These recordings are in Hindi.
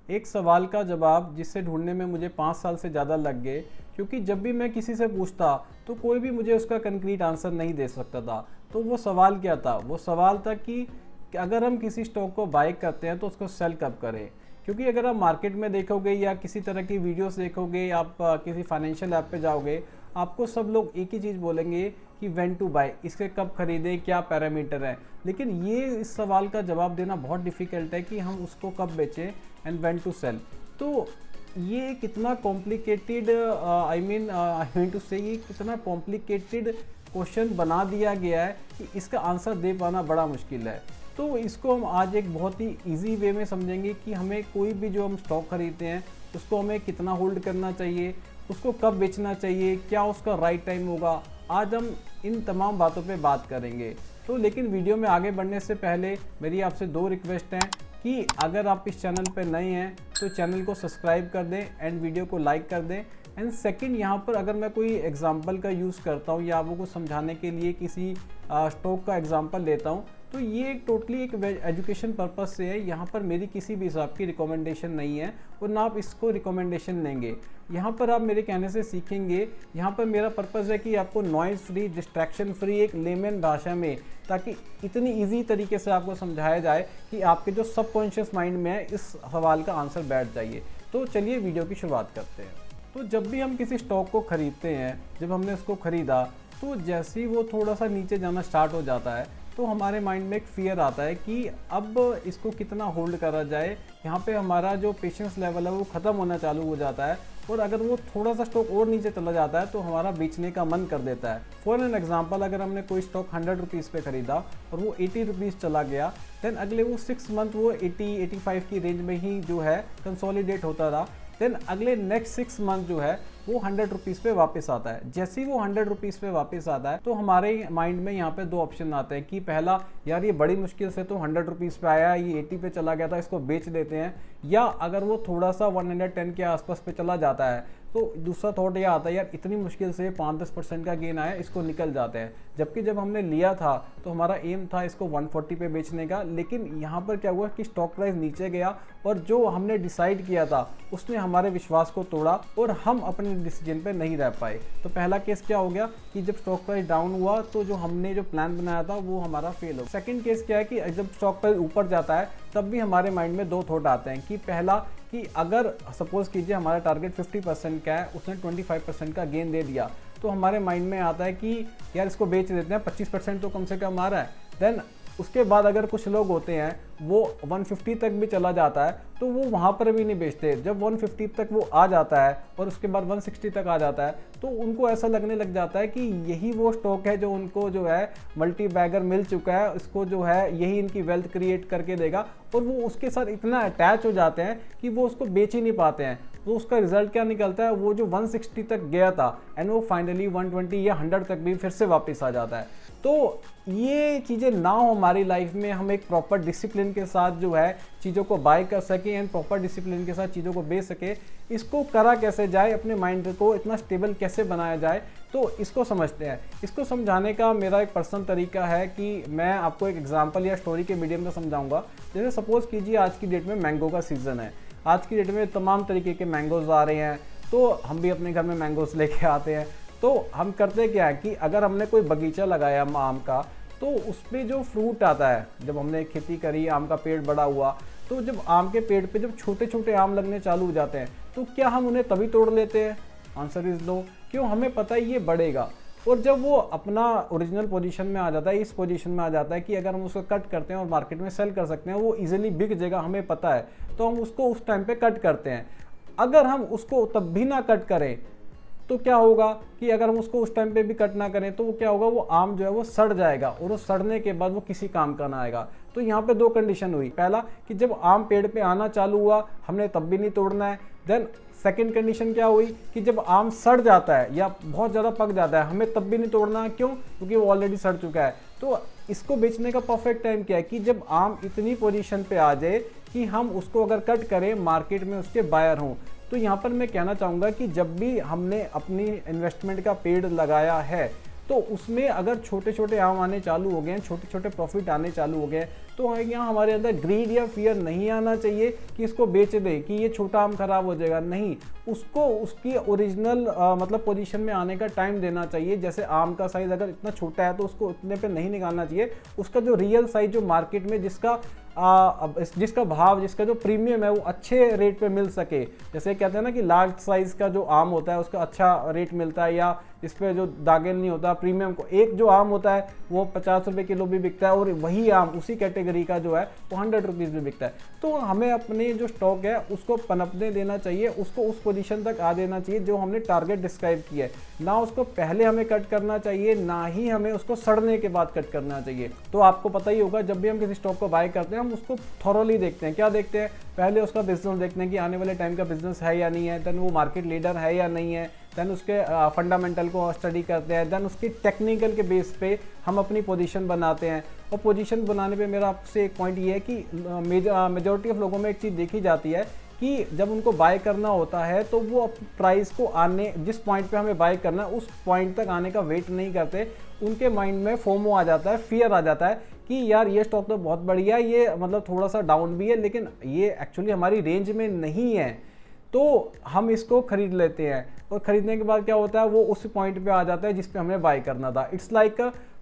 एक सवाल का जवाब जिसे ढूंढने में मुझे 5 साल से ज़्यादा लग गए, क्योंकि जब भी मैं किसी से पूछता तो कोई भी मुझे उसका कंक्रीट आंसर नहीं दे सकता था। तो वो सवाल क्या था? वो सवाल था कि अगर हम किसी स्टॉक को बाय करते हैं तो उसको सेल कब करें। क्योंकि अगर आप मार्केट में देखोगे या किसी तरह की वीडियोस देखोगे, आप किसी फाइनेंशियल ऐप पे जाओगे, आपको सब लोग एक ही चीज़ बोलेंगे कि व्हेन टू बाय, इसके कब खरीदें, क्या पैरामीटर है। लेकिन ये इस सवाल का जवाब देना बहुत डिफ़िकल्ट है कि हम उसको कब बेचें एंड व्हेन टू सेल। तो ये कितना कॉम्प्लिकेटेड, आई मीन टू से, ये कितना कॉम्प्लिकेटेड क्वेश्चन बना दिया गया है कि इसका आंसर दे पाना बड़ा मुश्किल है। तो इसको हम आज एक बहुत ही इजी वे में समझेंगे कि हमें कोई भी जो हम स्टॉक खरीदते हैं उसको हमें कितना होल्ड करना चाहिए, उसको कब बेचना चाहिए, क्या उसका राइट टाइम होगा। आज हम इन तमाम बातों पे बात करेंगे। तो लेकिन वीडियो में आगे बढ़ने से पहले मेरी आपसे 2 रिक्वेस्ट हैं कि अगर आप इस चैनल पर नए हैं तो चैनल को सब्सक्राइब कर दें एंड वीडियो को लाइक कर दें। एंड सेकंड, यहाँ पर अगर मैं कोई एग्जांपल का यूज़ करता हूँ या आपको समझाने के लिए किसी स्टॉक का एग्जांपल लेता हूँ, तो ये टोटली एक एजुकेशन पर्पस से है। यहाँ पर मेरी किसी भी हिसाब की रिकमेंडेशन नहीं है और ना आप इसको रिकमेंडेशन लेंगे। यहाँ पर आप मेरे कहने से सीखेंगे। यहाँ पर मेरा पर्पस है कि आपको नॉइज़ फ्री, डिस्ट्रैक्शन फ्री, एक लेमन भाषा में, ताकि इतनी इजी तरीके से आपको समझाया जाए कि आपके जो सबकॉन्शियस माइंड में है इस सवाल का आंसर बैठ जाइए। तो चलिए वीडियो की शुरुआत करते हैं। तो जब भी हम किसी स्टॉक को ख़रीदते हैं, जब हमने उसको ख़रीदा तो जैसे ही वो थोड़ा सा नीचे जाना स्टार्ट हो जाता है तो हमारे माइंड में एक फियर आता है कि अब इसको कितना होल्ड करा जाए। यहाँ पे हमारा जो पेशेंस लेवल है वो ख़त्म होना चालू हो जाता है और अगर वो थोड़ा सा स्टॉक और नीचे चला जाता है तो हमारा बेचने का मन कर देता है। फॉर एन एग्जांपल, अगर हमने कोई स्टॉक 100 रुपीज़ पे ख़रीदा और वो 80 रुपीज़ चला गया, देन अगले वो 6 मंथ वो 80-85 की रेंज में ही जो है कंसोलिडेट होता रहा। देन अगले नेक्स्ट 6 मंथ जो है वो 100 रुपीज़ पे वापस आता है। जैसे ही वो 100 रुपीज़ पे वापस आता है तो हमारे माइंड में यहाँ पे 2 ऑप्शन आते हैं कि पहला, यार ये बड़ी मुश्किल से तो 100 रुपीज़ पे आया, ये 80 पे चला गया था, इसको बेच देते हैं। या अगर वो थोड़ा सा 110 के आसपास पे चला जाता है तो दूसरा थॉट यह आता है, यार इतनी मुश्किल से 5-10% का गेन आया, इसको निकल जाते हैं। जबकि जब हमने लिया था तो हमारा एम था इसको 140 पे बेचने का, लेकिन यहाँ पर क्या हुआ कि स्टॉक प्राइस नीचे गया और जो हमने डिसाइड किया था उसने हमारे विश्वास को तोड़ा और हम अपने डिसीजन पे नहीं रह पाए। तो पहला केस क्या हो गया कि जब स्टॉक प्राइस डाउन हुआ तो जो हमने जो प्लान बनाया था वो हमारा फेल हो। सेकंड केस क्या है कि जब स्टॉक प्राइस ऊपर जाता है तब भी हमारे माइंड में 2 थॉट आते हैं कि पहला, कि अगर सपोज कीजिए हमारा टारगेट 50% का है, उसने 25% का गेन दे दिया, तो हमारे माइंड में आता है कि यार इसको बेच देते हैं, 25% तो कम से कम आ रहा है। देन उसके बाद अगर कुछ लोग होते हैं वो 150 तक भी चला जाता है तो वो वहाँ पर भी नहीं बेचते। जब 150 तक वो आ जाता है और उसके बाद 160 तक आ जाता है तो उनको ऐसा लगने लग जाता है कि यही वो स्टॉक है जो उनको जो है मल्टी बैगर मिल चुका है, इसको जो है यही इनकी वेल्थ क्रिएट करके देगा, और वो उसके साथ इतना अटैच हो जाते हैं कि वो उसको बेच ही नहीं पाते हैं। तो उसका रिजल्ट क्या निकलता है, वो जो 160 तक गया था एंड वो फाइनली 120 या 100 तक भी फिर से वापस आ जाता है। तो ये चीज़ें ना हो हमारी लाइफ में, हम एक प्रॉपर डिसिप्लिन के साथ जो है चीज़ों को बाय कर सकें एंड प्रॉपर डिसिप्लिन के साथ चीज़ों को बेच सके, इसको करा कैसे जाए, अपने माइंड को इतना स्टेबल कैसे बनाया जाए, तो इसको समझते हैं। इसको समझाने का मेरा एक पर्सनल तरीका है कि मैं आपको एक एग्जांपल या स्टोरी के मीडियम में समझाऊंगा। जैसे सपोज कीजिए आज की डेट में मैंगो का सीज़न है, आज की डेट में तमाम तरीके के मैंगोज़ आ रहे हैं, तो हम भी अपने घर में मैंगोज़ लेके आते हैं। तो हम करते क्या है कि अगर हमने कोई बगीचा लगाया आम का, तो उस पर जो फ्रूट आता है, जब हमने खेती करी, आम का पेड़ बड़ा हुआ, तो जब आम के पेड़ पे जब छोटे छोटे आम लगने चालू हो जाते हैं तो क्या हम उन्हें तभी तोड़ लेते हैं? Answer is no. क्यों? हमें पता है ये बढ़ेगा, और जब वो अपना ओरिजिनल पोजीशन में आ जाता है, इस पोजीशन में आ जाता है कि अगर हम उसको कट करते हैं और मार्केट में सेल कर सकते हैं, वो इजीली बिक जाएगा, हमें पता है, तो हम उसको उस टाइम पे कट करते हैं। अगर हम उसको तब भी ना कट करें तो क्या होगा कि अगर हम उसको उस टाइम पे भी कट ना करें तो क्या होगा, वो आम जो है वो सड़ जाएगा और वो सड़ने के बाद वो किसी काम का ना आएगा। तो यहाँ पे 2 कंडीशन हुई। पहला कि जब आम पेड़ पे आना चालू हुआ हमने तब भी नहीं तोड़ना है। देन सेकंड कंडीशन क्या हुई कि जब आम सड़ जाता है या बहुत ज़्यादा पक जाता है हमें तब भी नहीं तोड़ना है। क्यों? क्योंकि वो ऑलरेडी सड़ चुका है। तो इसको बेचने का परफेक्ट टाइम क्या है कि जब आम इतनी पोजीशन पे आ जाए कि हम उसको अगर कट करें, मार्केट में उसके बायर हों। तो यहाँ पर मैं कहना चाहूँगा कि जब भी हमने अपनी इन्वेस्टमेंट का पेड़ लगाया है तो उसमें अगर छोटे छोटे आम आने चालू हो गए हैं, छोटे छोटे प्रॉफिट आने चालू हो गए हैं, तो यहाँ हमारे अंदर ग्रीड या फियर नहीं आना चाहिए कि इसको बेच दे, कि ये छोटा आम खराब हो जाएगा। नहीं, उसको उसकी ओरिजिनल मतलब पोजीशन में आने का टाइम देना चाहिए। जैसे आम का साइज़ अगर इतना छोटा है तो उसको उतने पे नहीं निकालना चाहिए। उसका जो रियल साइज जो मार्केट में जिसका भाव, जिसका जो प्रीमियम है वो अच्छे रेट पे मिल सके। जैसे कहते हैं ना कि लार्ज साइज का जो आम होता है उसका अच्छा रेट मिलता है, या इस पर जो दागेल नहीं होता प्रीमियम को, एक जो आम होता है वो 50 रुपये किलो भी बिकता है, और वही आम उसी कैटेगरी का जो है वो 100 रुपीज़ भी बिकता है। तो हमें अपने जो स्टॉक है उसको पनपने देना चाहिए, उसको उस पोजीशन तक आ देना चाहिए जो हमने टारगेट डिस्क्राइब किया है। ना उसको पहले हमें कट करना चाहिए, ना ही हमें उसको सड़ने के बाद कट करना चाहिए। तो आपको पता ही होगा, जब भी हम किसी स्टॉक को बाय करते हैं हम उसको थॉरोली देखते हैं। क्या देखते हैं? पहले उसका बिजनेस देखते हैं कि आने वाले टाइम का बिजनेस है या नहीं है, देन वो मार्केट लीडर है या नहीं है, देन उसके फंडामेंटल को स्टडी करते हैं, देन उसकी टेक्निकल के बेस पे हम अपनी पोजीशन बनाते हैं। और पोजीशन बनाने पे मेरा आपसे एक पॉइंट ये है कि मेजॉरिटी ऑफ लोगों में एक चीज़ देखी जाती है कि जब उनको बाय करना होता है तो वो प्राइस को आने, जिस पॉइंट पे हमें बाय करना है उस पॉइंट तक आने का वेट नहीं करते। उनके माइंड में फोमो आ जाता है, फियर आ जाता है कि यार ये स्टॉक तो बहुत बढ़िया है, ये मतलब थोड़ा सा डाउन भी है लेकिन ये एक्चुअली हमारी रेंज में नहीं है, तो हम इसको खरीद लेते हैं। और खरीदने के बाद क्या होता है, वो उस पॉइंट पे आ जाता है जिस पे हमें बाय करना था। It's like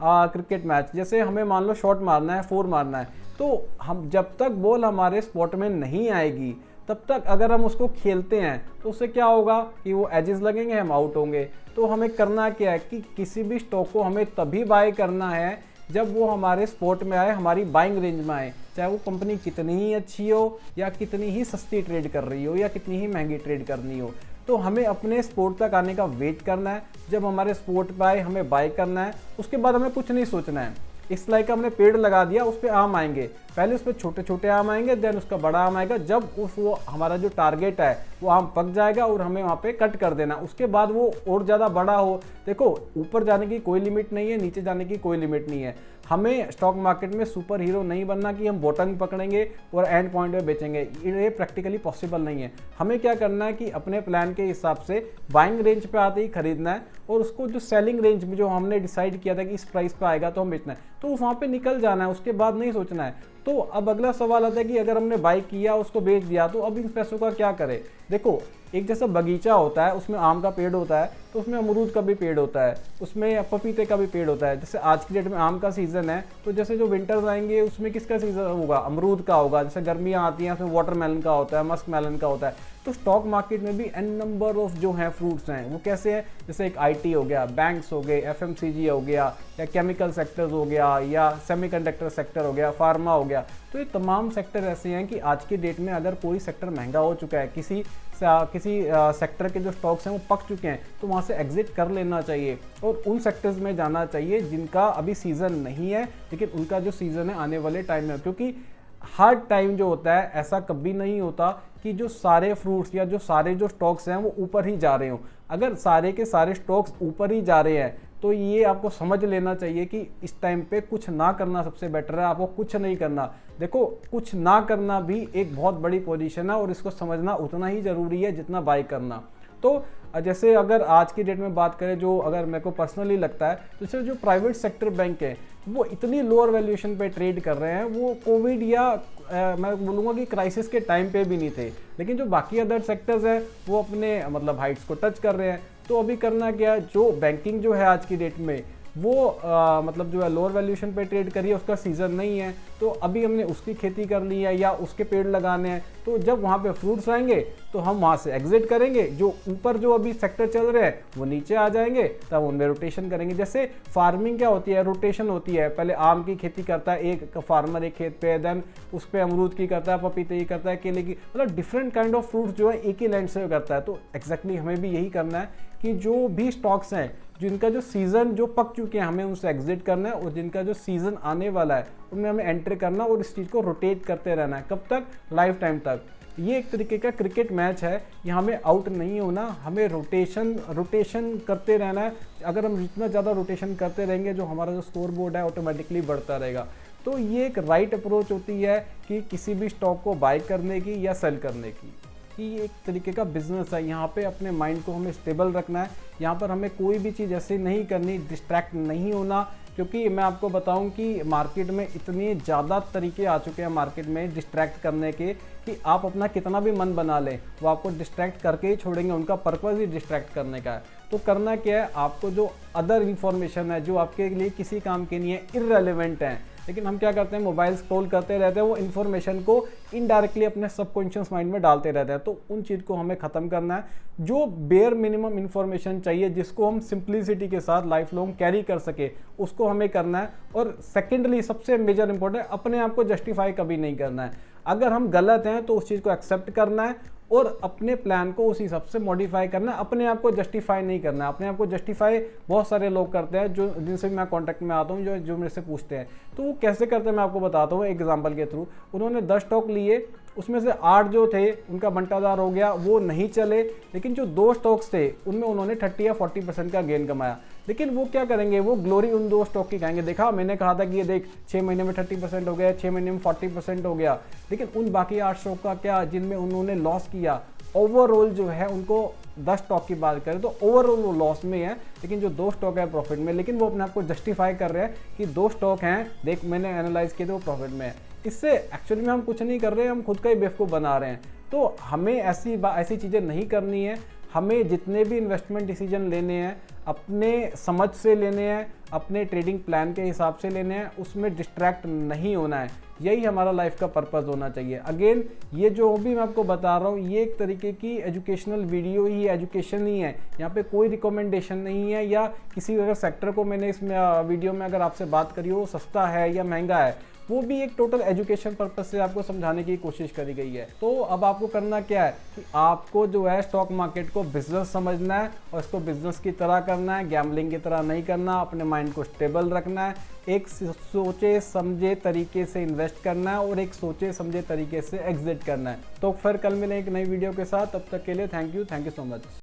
cricket match. जैसे हमें मान लो शॉट मारना है, 4 मारना है, तो हम जब तक बॉल हमारे स्पॉट में नहीं आएगी तब तक अगर हम उसको खेलते हैं तो उससे क्या होगा कि वो एजेस लगेंगे, हम आउट होंगे। तो हमें करना क्या है कि किसी भी स्टॉक को हमें तभी बाय करना है जब वो हमारे स्पॉट में आए, हमारी बाइंग रेंज में आए, चाहे वो कंपनी कितनी ही अच्छी हो या कितनी ही सस्ती ट्रेड कर रही हो या कितनी ही महंगी ट्रेड करनी हो। तो हमें अपने स्पोर्ट तक आने का वेट करना है। जब हमारे स्पोर्ट पे आए हमें बाय करना है, उसके बाद हमें कुछ नहीं सोचना है। इस लाइक हमने पेड़ लगा दिया, उस पर आम आएंगे, पहले उस पर छोटे छोटे आम आएंगे, देन उसका बड़ा आम आएगा। जब वो हमारा जो टारगेट है वो आम पक जाएगा और हमें वहाँ पे कट कर देना। उसके बाद वो और ज़्यादा बड़ा हो, देखो ऊपर जाने की कोई लिमिट नहीं है, नीचे जाने की कोई लिमिट नहीं है। हमें स्टॉक मार्केट में सुपर हीरो नहीं बनना कि हम बॉटम पकड़ेंगे और एंड पॉइंट पे बेचेंगे, ये प्रैक्टिकली पॉसिबल नहीं है। हमें क्या करना है कि अपने प्लान के हिसाब से बाइंग रेंज पे आते ही खरीदना है, और उसको जो सेलिंग रेंज में जो हमने डिसाइड किया था कि इस प्राइस पे आएगा तो हम बेचना है, तो वहाँ पे निकल जाना है, उसके बाद नहीं सोचना है। तो अब अगला सवाल आता है कि अगर हमने बाई किया, उसको बेच दिया, तो अब इन पैसों का क्या करें। देखो, एक जैसा बगीचा होता है, उसमें आम का पेड़ होता है तो उसमें अमरूद का भी पेड़ होता है, उसमें पपीते का भी पेड़ होता है। जैसे आज की डेट में आम का सीज़न है, तो जैसे जो विंटर्स आएंगे उसमें किसका सीज़न होगा, अमरूद का होगा। जैसे गर्मियाँ आती हैं उसमें वाटरमेलन का होता है, मस्क मेलन का होता है। तो स्टॉक मार्केट में भी एन नंबर ऑफ जो हैं फ्रूट्स हैं, वो कैसे हैं, जैसे एक आईटी हो गया, बैंक्स हो गए, एफएमसीजी हो गया, या केमिकल सेक्टर्स हो गया, या सेमीकंडक्टर सेक्टर हो गया, फार्मा हो गया। तो ये तमाम सेक्टर ऐसे हैं कि आज की डेट में अगर कोई सेक्टर महंगा हो चुका है, किसी सेक्टर के जो स्टॉक्स हैं वो पक चुके हैं, तो वहाँ से एग्जिट कर लेना चाहिए और उन सेक्टर्स में जाना चाहिए जिनका अभी सीज़न नहीं है लेकिन उनका जो सीज़न है आने वाले टाइम में। क्योंकि हर टाइम जो होता है ऐसा कभी नहीं होता कि जो सारे फ्रूट्स या जो सारे जो स्टॉक्स हैं वो ऊपर ही जा रहे हो। अगर सारे के सारे स्टॉक्स ऊपर ही जा रहे हैं तो ये आपको समझ लेना चाहिए कि इस टाइम पे कुछ ना करना सबसे बेटर है। आपको कुछ नहीं करना। देखो, कुछ ना करना भी एक बहुत बड़ी पोजीशन है और इसको समझना उतना ही ज़रूरी है जितना बाय करना। तो जैसे अगर आज की डेट में बात करें, जो अगर मेरे को पर्सनली लगता है, तो जैसे जो प्राइवेट सेक्टर बैंक है वो इतनी लोअर वैल्यूएशन पे ट्रेड कर रहे हैं, वो कोविड या मैं बोलूँगा कि क्राइसिस के टाइम पे भी नहीं थे। लेकिन जो बाकी अदर सेक्टर्स हैं वो अपने मतलब हाइट्स को टच कर रहे हैं। तो अभी करना क्या है, जो बैंकिंग जो है आज की डेट में वो मतलब जो है लोअर वैल्यूएशन पे ट्रेड करिए, उसका सीज़न नहीं है तो अभी हमने उसकी खेती कर ली है या उसके पेड़ लगाने हैं। तो जब वहाँ पे फ्रूट्स आएंगे तो हम वहाँ से एग्जिट करेंगे। जो ऊपर जो अभी सेक्टर चल रहे हैं वो नीचे आ जाएंगे, तब उनमें रोटेशन करेंगे। जैसे फार्मिंग क्या होती है, रोटेशन होती है। पहले आम की खेती करता है एक फार्मर एक खेत पे, देन उस पर अमरूद की करता है, पपीते की करता है, केले की, मतलब डिफरेंट काइंड ऑफ फ्रूट्स जो है एक ही लैंड से करता है। तो एक्जैक्टली हमें भी यही करना है कि जो भी स्टॉक्स हैं जिनका जो सीज़न जो पक चुके हैं हमें उनसे एग्जिट करना है, और जिनका जो सीज़न आने वाला है उनमें हमें एंटर करना और इस चीज़ को रोटेट करते रहना है। कब तक, लाइफ टाइम तक। ये एक तरीके का क्रिकेट मैच है, यहाँ हमें आउट नहीं होना, हमें रोटेशन करते रहना है। अगर हम जितना ज़्यादा रोटेशन करते रहेंगे जो हमारा जो स्कोर बोर्ड है ऑटोमेटिकली बढ़ता रहेगा। तो ये एक राइट अप्रोच होती है कि किसी भी स्टॉक को बाय करने की या सेल करने की। कि ये एक तरीके का बिजनेस है। यहाँ पे अपने माइंड को हमें स्टेबल रखना है, यहाँ पर हमें कोई भी चीज़ ऐसी नहीं करनी, डिस्ट्रैक्ट नहीं होना, क्योंकि मैं आपको बताऊं कि मार्केट में इतने ज़्यादा तरीके आ चुके हैं मार्केट में डिस्ट्रैक्ट करने के, कि आप अपना कितना भी मन बना लें वो आपको डिस्ट्रैक्ट करके ही छोड़ेंगे। उनका पर्पज़ ही डिस्ट्रैक्ट करने का है। तो करना क्या है, आपको जो अदर इन्फॉर्मेशन है जो आपके लिए किसी काम की नहीं है, इररेलेवेंट है, लेकिन हम क्या करते हैं, मोबाइल स्क्रॉल करते रहते हैं, वो इन्फॉर्मेशन को इनडायरेक्टली अपने सबकॉन्शियस माइंड में डालते रहते हैं। तो उन चीज़ को हमें ख़त्म करना है। जो बेयर मिनिमम इन्फॉर्मेशन चाहिए, जिसको हम सिंप्लिसिटी के साथ लाइफ लॉन्ग कैरी कर सके, उसको हमें करना है। और सेकेंडली सबसे मेजर इंपॉर्टेंट, अपने आप को जस्टिफाई कभी नहीं करना है। अगर हम गलत हैं तो उस चीज़ को एक्सेप्ट करना है और अपने प्लान को उस हिसाब से मॉडिफाई करना है। अपने आप को जस्टिफाई नहीं करना है। अपने आप को जस्टिफाई बहुत सारे लोग करते हैं, जो जिनसे मैं कांटेक्ट में आता हूँ, जो मेरे से पूछते हैं। तो वो कैसे करते हैं मैं आपको बताता हूँ एग्जांपल के थ्रू। उन्होंने 10 स्टॉक लिए, उसमें से 8 जो थे उनका बंटादार हो गया, वो नहीं चले, लेकिन जो 2 स्टॉक्स थे उनमें उन्होंने 30 या 40% का गेन कमाया। लेकिन वो क्या करेंगे, वो ग्लोरी उन 2 स्टॉक की खाएंगे, देखा मैंने कहा था कि ये देख 6 महीने में 30% हो गया, 6 महीने में 40% हो गया। लेकिन उन बाकी 8 स्टॉक का क्या, जिनमें उन्होंने लॉस किया, ओवरऑल जो है उनको 10 स्टॉक की बात करें तो ओवरऑल वो लॉस में है, लेकिन जो 2 स्टॉक है प्रॉफिट में। लेकिन वो अपने आप को जस्टिफाई कर रहे हैं कि 2 स्टॉक हैं, देख मैंने एनालाइज किए थे, वो प्रॉफिट में है। इससे एक्चुअली में हम कुछ नहीं कर रहे हैं, हम खुद का ही बेवकूफ़ बना रहे हैं। तो हमें ऐसी चीज़ें नहीं करनी है। हमें जितने भी इन्वेस्टमेंट डिसीजन लेने हैं अपने समझ से लेने हैं, अपने ट्रेडिंग प्लान के हिसाब से लेने हैं, उसमें डिस्ट्रैक्ट नहीं होना है। यही हमारा लाइफ का पर्पस होना चाहिए। अगेन ये जो भी मैं आपको बता रहा हूँ, ये एक तरीके की एजुकेशनल वीडियो ही, एजुकेशन ही है। यहाँ पे कोई रिकमेंडेशन नहीं है, या किसी अगर सेक्टर को मैंने इसमें वीडियो में अगर आपसे बात करी हो सस्ता है या महंगा है, वो भी एक टोटल एजुकेशन पर्पस से आपको समझाने की कोशिश करी गई है। तो अब आपको करना क्या है कि आपको जो है स्टॉक मार्केट को बिजनेस समझना है और इसको बिजनेस की तरह करना है, गैम्बलिंग की तरह नहीं करना। अपने माइंड को स्टेबल रखना है, एक सोचे समझे तरीके से इन्वेस्ट करना है और एक सोचे समझे तरीके से एग्जिट करना है। तो फिर कल मिलें एक नई वीडियो के साथ, तब तक के लिए थैंक यू सो मच।